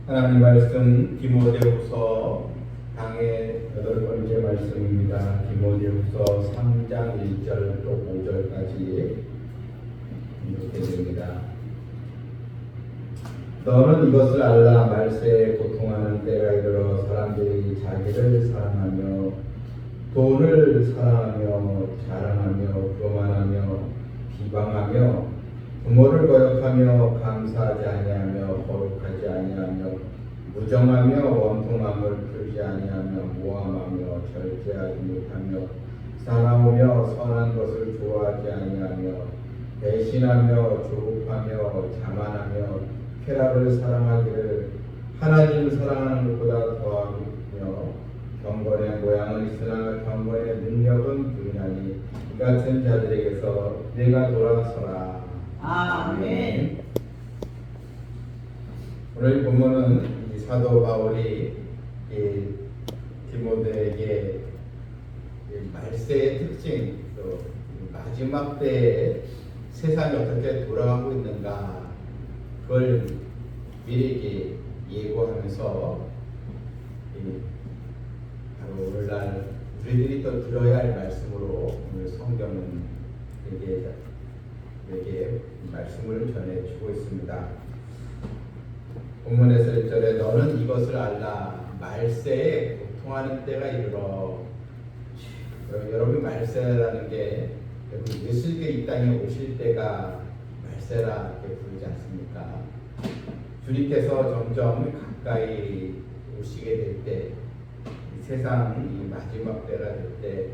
하나님 말씀 디모데후서 강의 8번째 말씀입니다. 디모데후서 3장 1절부터 5절까지 이렇게 됩니다. 너는 이것을 알라. 말세에 고통하는 때가 이르러 사람들이 자기를 사랑하며 돈을 사랑하며 자랑하며 교만하며 비방하며 부모를 거역하며 감사하지 아니하며 거룩하지 아니하며 무정하며 원통함을 풀지 아니하며 모함하며 절제하지 못하며 사나우며 선한 것을 좋아하지 아니하며 배신하며 조급하며 자만하며 쾌락을 사랑하기를 하나님을 사랑하는 것보다 더하며 경건의 모양은 있으나 경건의 능력은 부인하니 이 같은 자들에게서 내가 돌아서라. 아멘. 오늘 본문은 이 사도 바울이 디모데에게 말세의 특징, 또 마지막 때에 세상이 어떻게 돌아가고 있는가, 그걸 미리 예고하면서 바로 오늘날 우리들이 또 들어야 할 말씀으로 오늘 성경은 내게 말씀을 전해주고 있습니다. 본문에서 1절에 너는 이것을 알라. 말세에 고통하는 때가 이르러. 여러분, 말세라는 게 예수님께 이 땅에 오실 때가 말세라 이렇게 부르지 않습니까? 주님께서 점점 가까이 오시게 될 때, 세상 이 마지막 때가 될 때,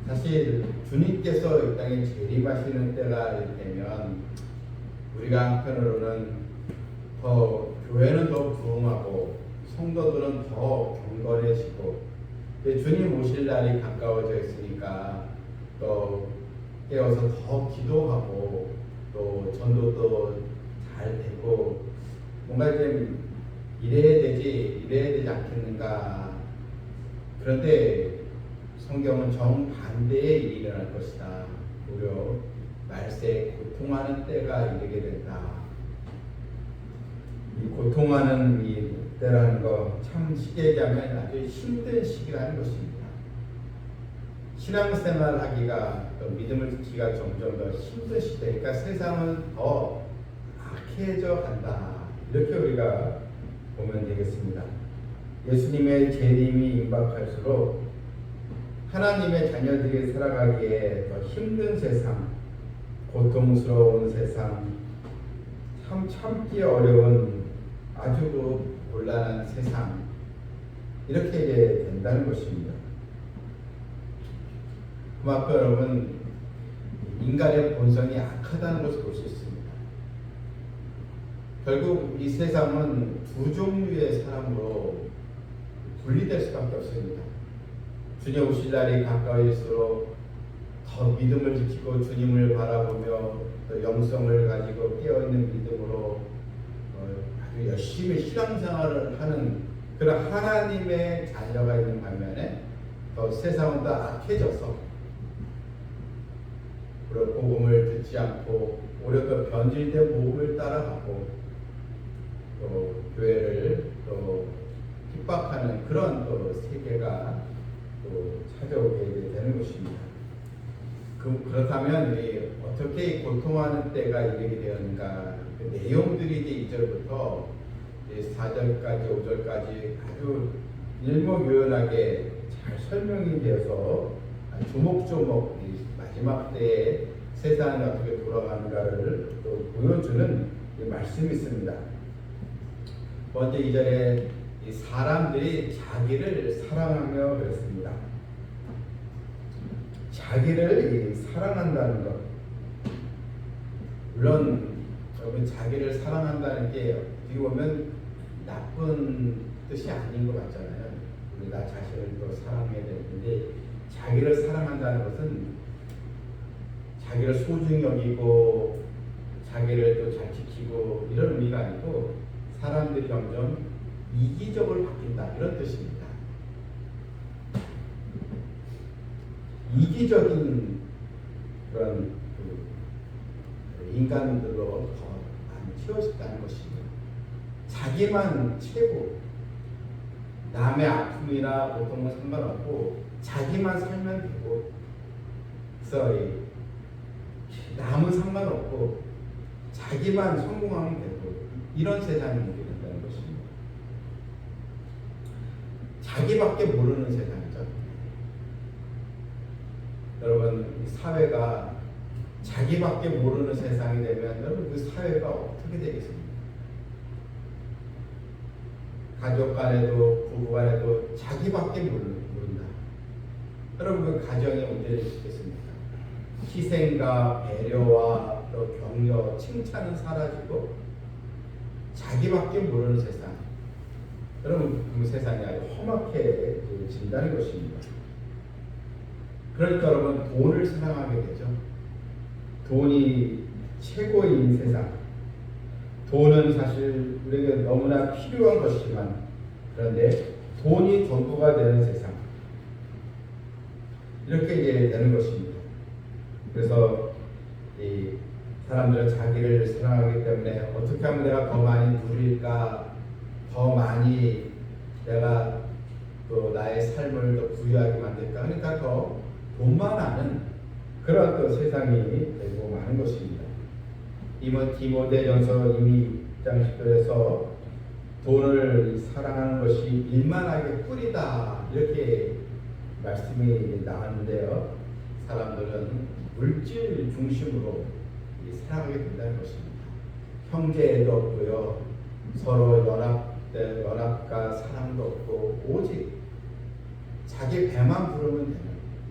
사실 주님께서 이 땅에 재림하시는 때가 되면 우리가 한편으로는 더 교회는 더 부흥하고 성도들은 더 경건해지고, 주님 오실 날이 가까워져 있으니까 또 깨어서 더 기도하고 또 전도도 잘 되고 뭔가 좀 이래야 되지 않겠는가. 그런데 성경은 정반대의 일이 일어날 것이다. 오히려 말세에 고통하는 때가 이르게 된다. 이 고통하는 이 때라는 거 참 쉽게 얘기하면 아주 힘든 시기라는 것입니다. 신앙생활 하기가 또 믿음을 지키기가 점점 더 힘든 시대. 그러니까 세상은 더 악해져 간다. 이렇게 우리가 보면 되겠습니다. 예수님의 재림이 임박할수록 하나님의 자녀들이 살아가기에 더 힘든 세상, 고통스러운 세상, 참 참기 어려운 아주 곤란한 세상, 이렇게 된다는 것입니다. 그만큼 여러분, 인간의 본성이 악하다는 것을 볼 수 있습니다. 결국 이 세상은 두 종류의 사람으로 분리될 수밖에 없습니다. 주님 오실 날이 가까울수록 더 믿음을 지키고 주님을 바라보며 또 영성을 가지고 깨어있는 믿음으로 아주 열심히 신앙생활을 하는 그런 하나님의 자녀가 있는 반면에 또 세상은 더 악해져서 그런 복음을 듣지 않고 오히려 더 변질된 복음을 따라가고 또 교회를 또 핍박하는 그런 또 세계가 또 찾아오게 되는 것입니다. 그렇다면 어떻게 고통하는 때가 이르게 되었는가, 그 내용들이 이제 2절부터 4절까지 5절까지 아주 일목요연하게 잘 설명이 되어서 조목조목 마지막 때에 세상이 어떻게 돌아가는가를 또 보여주는 말씀이 있습니다. 먼저 2절에 사람들이 자기를 사랑하며 그랬습니다. 자기를 사랑한다는 것, 물론 여러분, 자기를 사랑한다는 게 어떻게 보면 나쁜 뜻이 아닌 것 같잖아요. 우리 나 자신을 또 사랑해야 되는데, 자기를 사랑한다는 것은 자기를 소중히 여기고 자기를 또 잘 지키고 이런 의미가 아니고 사람들이 점점 이기적으로 바뀐다, 이런 뜻입니다. 이기적인 그런 인간들로 더 많이 채워졌다는 것입니다. 자기만 최고. 남의 아픔이나 고통은 상관없고 자기만 살면 되고, 그래서 남은 상관없고 자기만 성공하면 되고, 이런 세상이 된다는 것입니다. 자기밖에 모르는 세상이죠. 여러분, 이 사회가 자기밖에 모르는 세상이 되면 여러분 그 사회가 어떻게 되겠습니까? 가족 간에도 부부 간에도 자기밖에 모른다. 여러분 그 가정이 언제 되시겠습니까? 희생과 배려와 또 격려, 칭찬은 사라지고 자기밖에 모르는 세상. 여러분 그 세상이 아주 험악해 진다는 것입니다. 그러니까 여러분 돈을 사랑하게 되죠. 돈이 최고인 세상. 돈은 사실 우리에게 너무나 필요한 것이지만, 그런데 돈이 전부가 되는 세상. 이렇게 이제 되는 것입니다. 그래서 이 사람들은 자기를 사랑하기 때문에 어떻게 하면 내가 더 많이 누릴까, 더 많이 내가 또 나의 삶을 더 부유하게 만들까, 그러니까 더 돈만 아는 그런 또 세상이 되고 마는 것입니다. 디모데전서 2장 10절에서 돈을 사랑하는 것이 일만하게 꿀이다, 이렇게 말씀이 나왔는데요. 사람들은 물질 중심으로 살아가게 된다는 것입니다. 형제애도 없고요, 서로 연합과 사랑도 없고 오직 자기 배만 부르면 되는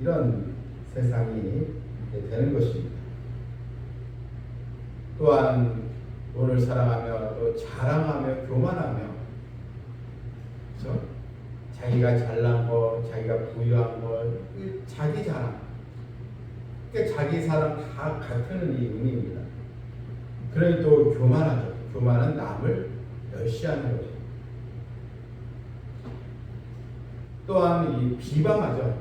이런 세상이 되는 것입니다. 또한 돈을 사랑하며 또 자랑하며 교만하며, 그렇죠? 자기가 잘난 것, 자기가 부유한 것, 자기 자랑, 그러니까 자기 사랑 다 같은 이 의미입니다. 그러니 또 교만하죠. 교만은 남을 멸시하는 거죠. 또한 이 비방하죠.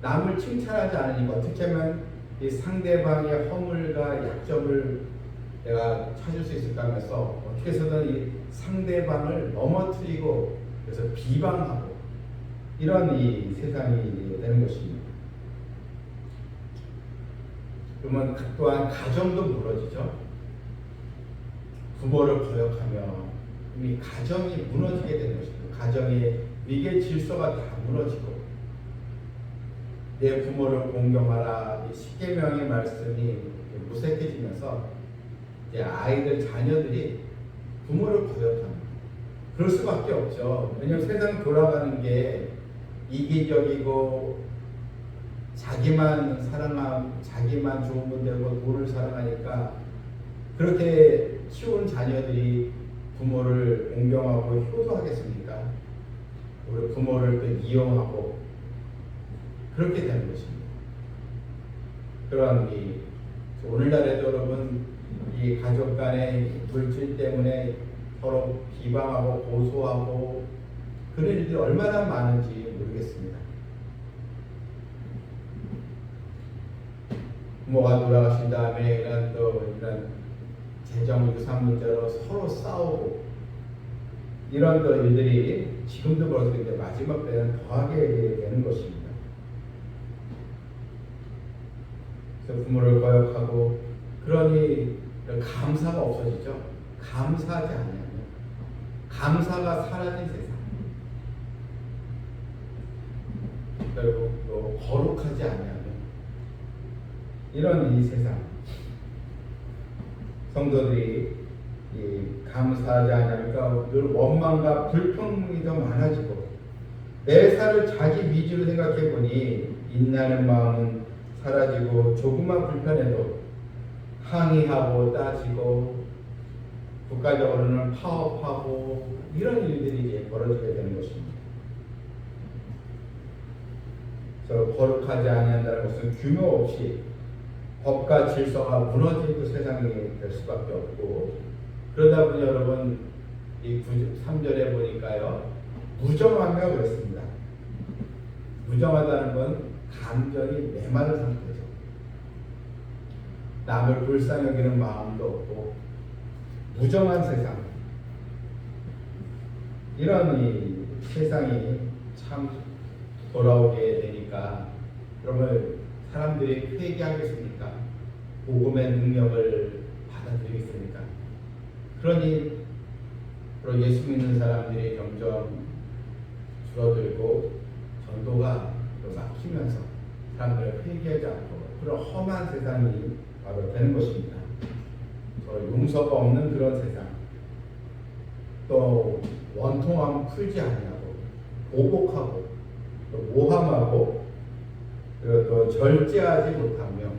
남을 칭찬하지 않으니까 어떻게 하면 이 상대방의 허물과 약점을 내가 찾을 수 있을까 하면서 어떻게 해서든 이 상대방을 넘어뜨리고 그래서 비방하고, 이런 이 세상이 되는 것입니다. 그러면 또한 가정도 무너지죠. 부모를 거역하며 이미 가정이 무너지게 되는 것입니다. 가정의 위계 질서가 다 무너지고, 내 부모를 공경하라, 이 십계명의 말씀이 무색해지면서 이제 아이들, 자녀들이 부모를 거역합니다. 그럴 수밖에 없죠. 왜냐하면 세상 돌아가는 게 이기적이고 자기만 자기만 좋은 분 되고 돈을 사랑하니까 그렇게 키운 자녀들이 부모를 공경하고 효도하겠습니까? 우리 부모를 또 이용하고 그렇게 되는 것입니다. 그러한 오늘날에도 여러분 이 가족 간의 물질 때문에 서로 비방하고 고소하고 그런 일들이 얼마나 많은지 모르겠습니다. 부모가 돌아가신 다음에 이런 재정 유산 문제로 서로 싸우고 이런 일들이 지금도 벌써 이제 마지막 때는 더하게 되는 것입니다. 그래서 부모를 거역하고 그러니 감사가 없어지죠. 감사하지 않으면 감사가 사라진 세상. 그리고 또 거룩하지 않으면 이런 이 세상. 성도들이 감사하지 않으니까 늘 원망과 불평이 더 많아지고 매사를 자기 위주로 생각해 보니 인내하는 마음은 사라지고 조금만 불편해도 항의하고 따지고 국가적으로는 파업하고 이런 일들이 이제 벌어지게 되는 것입니다. 그래서 거룩하지 않는다는 것은 규모 없이 법과 질서가 무너지는 세상이 될 수밖에 없고, 그러다 보니 여러분 이 3절에 보니까요 무정하며 그랬습니다. 무정하다는 건 감정이 메마른 상태죠. 남을 불쌍히 여기는 마음도 없고 무정한 세상. 이런 이 세상이 참 돌아오게 되니까 그러면 사람들이 회개하겠습니까? 복음의 능력을 받아들이겠습니까? 그러니 그런 예수 믿는 사람들이 점점 줄어들고 전도가 막히면서 사람들을 회개하지 않고 그런 험한 세상이 바로 되는 것입니다. 용서가 없는 그런 세상, 또 원통함 풀지 아니하고 보복하고 또 모함하고 그리고 또 절제하지 못하며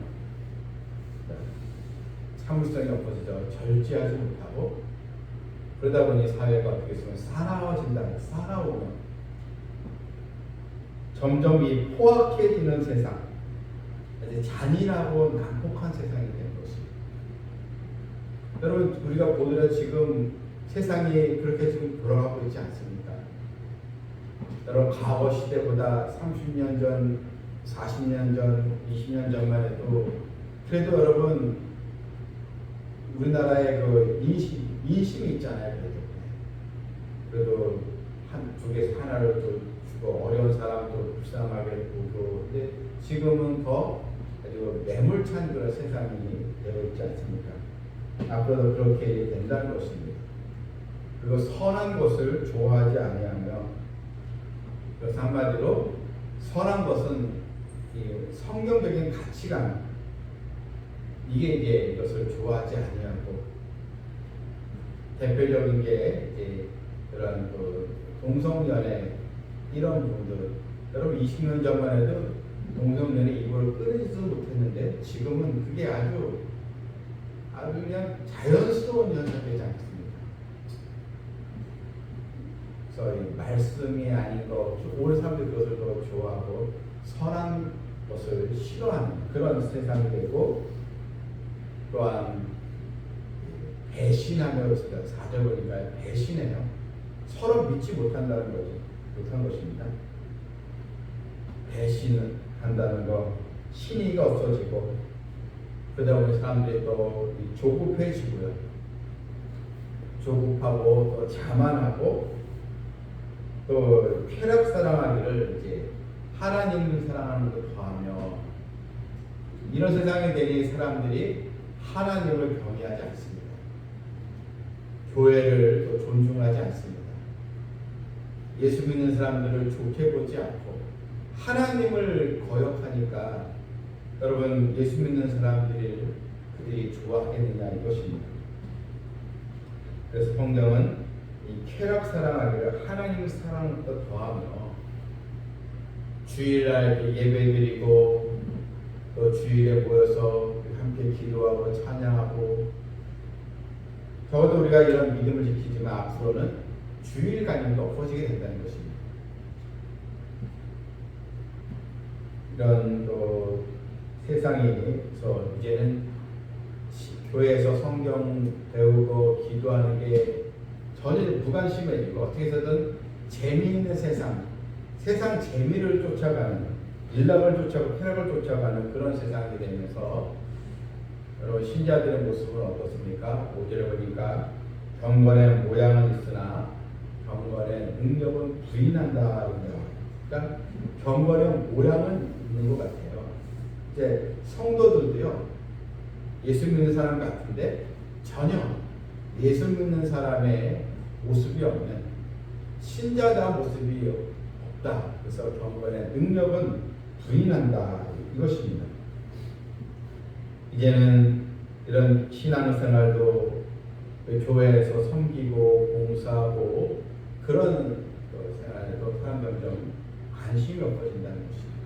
참을성이 없어지죠. 절제하지 못하고 그러다 보니 사회가 어떻게 보면 사나워진다. 사나우면 점점 이 포악해지는 세상, 이제 잔인하고 난폭한 세상이 되는 것입니다. 여러분 우리가 보더라도 지금 세상이 그렇게 지금 돌아가고 있지 않습니까? 여러분 과거 시대보다 30년 전, 40년 전, 20년 전만 해도 그래도 여러분 우리나라의 그 인심이 있잖아요. 그래도 두 개에서 하나를 또 주고 어려운 사람도 불쌍하게 보고 근데 지금은 더 아주 매몰찬 그런 세상이 되어 있지 않습니까? 앞으로도 그렇게 된다는 것입니다. 그리고 선한 것을 좋아하지 아니하며 그래서 한마디로 선한 것은 이 성경적인 가치관 이게 이제 이것을 좋아하지 아니하고 대표적인 게 이제 그런 그 동성연애 이런 부분들 여러분 20년 전만 해도 동성연애 이걸 끊이지도 못했는데 지금은 그게 아주 그냥 자연스러운 현상이 되지 않습니까? 그래서 이 말씀이 아닌 것, 오늘 사람들이 그것을 더 좋아하고 선한 것을 싫어하는 그런 세상이 되고 또한 배신하며 있습니다. 4절 보니까 배신해요. 서로 믿지 못한다는 거죠. 못한 것입니다. 배신한다는 거, 신의가 없어지고 그러다 보니 사람들이 또 조급해지고요. 조급하고 또 자만하고 또 쾌락 사랑하기를 이제 하나님을 사랑하는 것 더하며 이런 세상에 되니 사람들이 하나님을 경외하지 않습니다. 교회를 또 존중하지 않습니다. 예수 믿는 사람들을 좋게 보지 않고 하나님을 거역하니까 여러분 예수 믿는 사람들이 그들이 좋아하겠느냐 이것입니다. 그래서 성경은 이 쾌락 사랑하기를 하나님을 사랑하는 것 더하며 주일날 예배드리고 또 주일에 모여서 함께 기도하고 찬양하고 적어도 우리가 이런 믿음을 지키지만 앞으로는 주일 간임도 없어지게 된다는 것입니다. 이런 또 세상에서 이제는 교회에서 성경 배우고 기도하는 게 전혀 무관심해지고 어떻게 해서든 재미있는 세상 재미를 쫓아가는 일락을 쫓아가고 쾌락을 쫓아가는 그런 세상이 되면서 여러분 신자들의 모습은 어떻습니까? 5절에 보니까 경건의 모양은 있으나 경건의 능력은 부인한다. 그러니까 경건의 모양은 있는 것 같아요. 이제 성도들도요 예수 믿는 사람 같은데 전혀 예수 믿는 사람의 모습이 없는 신자다운 모습이 없다. 그래서 경건의 능력은 부인한다. 이것입니다. 이제는 이런 신앙생활도 교회에서 섬기고 봉사하고 그런 생활에도 사람들은 좀 관심이 없어진다는 것입니다.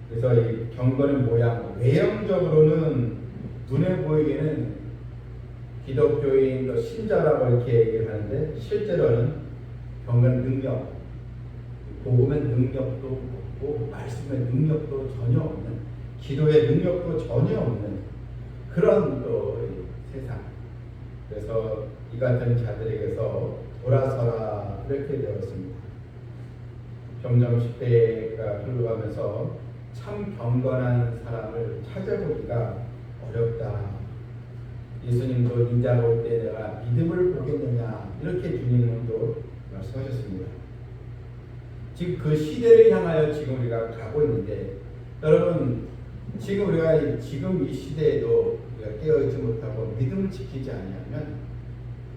그래서 이 경건의 모양, 외형적으로는 눈에 보이기에는 기독교인 또 신자라고 이렇게 얘기를 하는데 실제로는 경건 능력, 복음의 능력도 없고 말씀의 능력도 전혀 없는 기도의 능력도 전혀 없는 그런 또 세상. 그래서 이 같은 자들에게서 돌아서라 이렇게 되었습니다. 점점 시대가 흘러가면서 참 경건한 사람을 찾아보기가 어렵다. 예수 인자가 올 때 내가 믿음을 보겠느냐 이렇게 주님은 또 말씀하셨습니다. 지금 그 시대를 향하여 지금 우리가 가고 있는데 여러분 지금 우리가 지금 이 시대에도 우리가 깨어있지 못하고 믿음을 지키지 않으면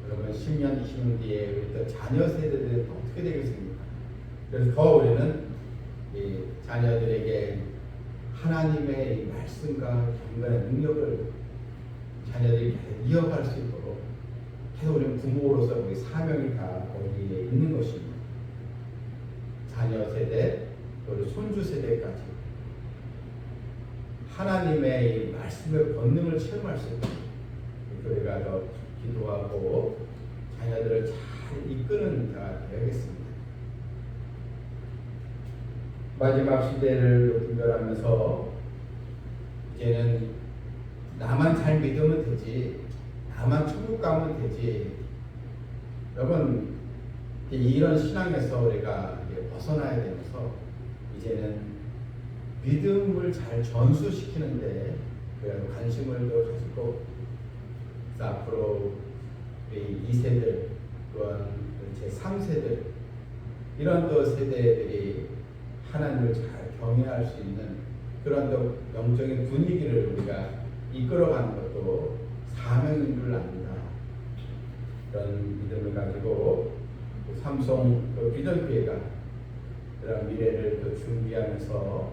여러분 10년 20년 뒤에 우리 또 자녀 세대들은 어떻게 되겠습니까? 그래서 더 우리는 이 자녀들에게 하나님의 이 말씀과 경건의 능력을 자녀들이 계속 이어갈 수 있도록 계속 우리는 부모로서 우리 사명이 다 거기에 있는 것입니다. 자녀 세대, 또 손주 세대까지 하나님의 이 말씀의 권능을 체험할 수 있도록 우리가 더 기도하고 자녀들을 잘 이끄는 자가 되어야겠습니다. 마지막 시대를 분별하면서 이제는 나만 잘 믿으면 되지, 나만 천국 가면 되지. 여러분 이런 신앙에서 우리가 벗어나야 되면서 이제는 믿음을 잘 전수시키는데 관심을 더 가지고 앞으로 우리 2세들 또한 제 3세들 이런 또 세대들이 하나님을 잘 경외할 수 있는 그런 또 영적인 분위기를 우리가 이끌어가는 것도 사명인 줄 압니다. 그런 믿음을 가지고 삼성 비전교회가 그런 미래를 또 준비하면서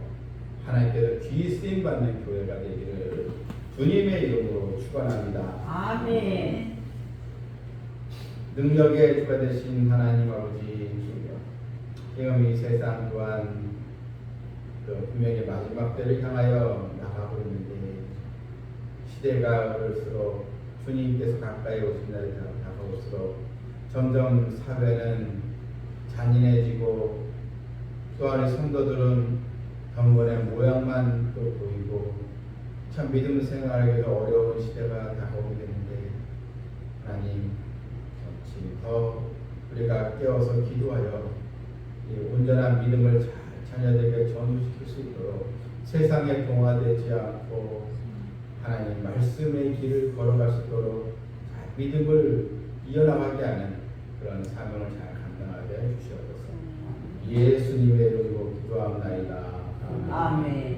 하나님께서 귀 쓰임 받는 교회가 되기를 주님의 이름으로 축원합니다. 아멘. 능력의 주가 되신 하나님 아버지, 지금 이 세상 또한 분명히 마지막 때를 향하여 나가고 있는데 시대가 올수록 주님께서 가까이 오신 날이 다가올수록 점점 사회는 잔인해지고 또한 성도들은 경건의 모양만 또 보이고 참 믿음 생활하기도 어려운 시대가 다가오게 되는데 하나님 더 우리가 깨어서 기도하여 이 온전한 믿음을 잘 자녀들에게 전수시킬 수 있도록 세상에 동화되지 않고 하나님 말씀의 길을 걸어갈 수 있도록 잘 믿음을 이어나가게 하는 그런 사명을 잘 감당하게 해주시옵소서. 예수님의 이름으로 기도합나이다. 아멘.